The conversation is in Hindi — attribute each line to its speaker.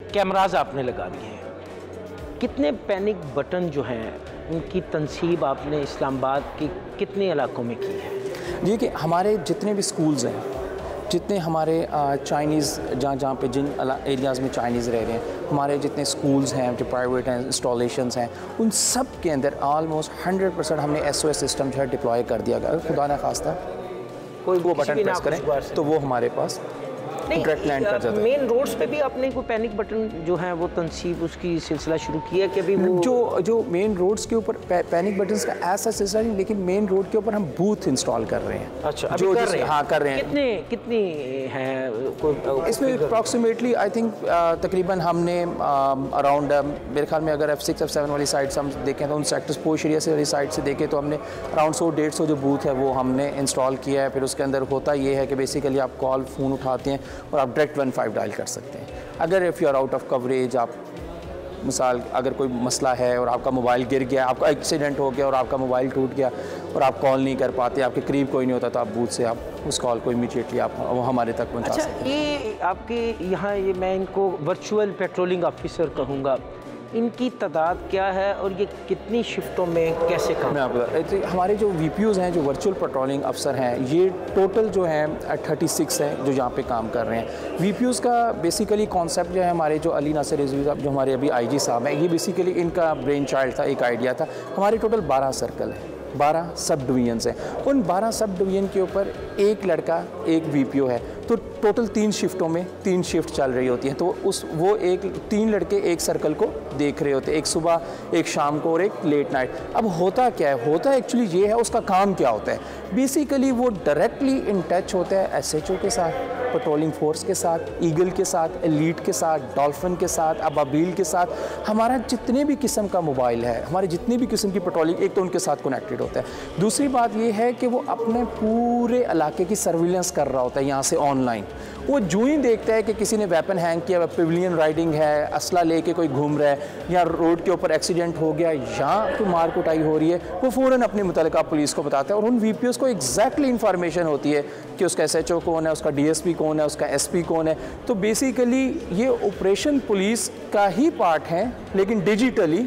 Speaker 1: कैमराज आपने लगा दिए हैं, कितने पैनिक बटन जो हैं उनकी तनसीब आपने इस्लामाबाद के कितने इलाकों में की है?
Speaker 2: जी कि हमारे जितने भी स्कूल्स हैं, जितने हमारे चाइनीज़ जहाँ पे जिन एरियाज़ में चाइनीज़ रह रहे हैं, हमारे जितने स्कूल्स हैं जो प्राइवेट हैं, इंस्टॉलेशंस हैं, उन सब के अंदर ऑलमोस्ट 100% हमने SOS सिस्टम जो है डिप्लॉय कर दिया गया। खुदा न खास्ता कोई वो बटन प्रेस करें तो वो हमारे पास डायरेक्ट लैंड कर जाता है।
Speaker 1: मेन रोड्स पे भी आपने कोई पैनिक बटन जो है वो तनसीब उसकी सिलसिला शुरू किया कि अभी वो
Speaker 2: जो मेन रोड्स के ऊपर पैनिक बटन्स का ऐसा सिलसिला नहीं, लेकिन मेन रोड के ऊपर हम बूथ इंस्टॉल कर रहे हैं।
Speaker 1: अच्छा, अभी कर रहे हैं?
Speaker 2: हाँ कर रहे हैं।
Speaker 1: कितनी हैं
Speaker 2: इसमें अप्रॉक्सीमेटली आई थिंक तकरीबन हमने अराउंड मेरे ख्याल में अगर F6 F7 वाली साइड्स हम देखें तो उन सेक्टर्स पोश एरिया से वाली साइड से देखें तो हमने अराउंड 100-150 जो बूथ है वो हमने इंस्टॉल किया है। फिर उसके अंदर होता ये है कि बेसिकली आप कॉल फ़ोन उठाते हैं और आप डायरेक्ट 15 डायल कर सकते हैं। अगर if you are out of coverage, आप मिसाल अगर कोई मसला है और आपका मोबाइल गिर गया, आपका एक्सीडेंट हो गया और आपका मोबाइल टूट गया और आप कॉल नहीं कर पाते, आपके करीब कोई नहीं होता, तो आप बूथ से आप उस कॉल को इमीडिएटली आप वो हमारे तक पहुंचा सकते हैं।
Speaker 1: ये आपके यहाँ ये मैं इनको वर्चुअल पेट्रोलिंग ऑफिसर कहूँगा, इनकी तादाद क्या है और ये कितनी शिफ्टों में कैसे काम?
Speaker 2: मैं आपको हमारे जो VPOs हैं, जो वर्चुअल पेट्रोलिंग अफसर हैं, ये टोटल जो हैं 36 है जो यहाँ पे काम कर रहे हैं। VPOs का बेसिकली कॉन्सेप्ट जो है, हमारे जो अली नासिर रिजवी साहब जो हमारे अभी IG साहब हैं, ये बेसिकली इनका ब्रेन चाइल्ड था, एक आइडिया था। हमारे टोटल 12 सर्कल हैं, 12 सब डिवीजन्स हैं। उन 12 सब डिवीजन के ऊपर एक लड़का एक VPO है, तो टोटल 3 शिफ्टों में 3 शिफ्ट चल रही होती हैं। तो वो 3 लड़के एक सर्कल को देख रहे होते हैं, एक सुबह, एक शाम को और एक लेट नाइट। अब होता क्या है, होता एक्चुअली ये है, उसका काम क्या होता है, बेसिकली वो डायरेक्टली इन टच होता है SHO के साथ, पेट्रोलिंग फोर्स के साथ, ईगल के साथ, एलीट के साथ, डॉल्फिन के साथ, अबाबील के साथ। हमारा जितने भी किस्म का मोबाइल है, हमारे जितनी भी किस्म की पेट्रोलिंग, एक तो उनके साथ कनेक्टेड होता है। दूसरी बात ये है कि वो अपने पूरे इलाके की सर्विलेंस कर रहा होता है यहाँ से ऑनलाइन। वो जो ही देखता है कि किसी ने वेपन हैंग किया, पिविलियन राइडिंग है, असला लेके कोई घूम रहा है, या रोड के ऊपर एक्सीडेंट हो गया, यहाँ तो मार कुटाई हो रही है, वो फ़ौरन अपने मुतल्लिका पुलिस को बताता है। और उन VPOs को एग्जैक्टली इंफॉर्मेशन होती है कि उसका SHO कौन है, उसका DSP कौन है, उसका SP कौन है। तो बेसिकली ये ऑपरेशन पुलिस का ही पार्ट है, लेकिन डिजिटली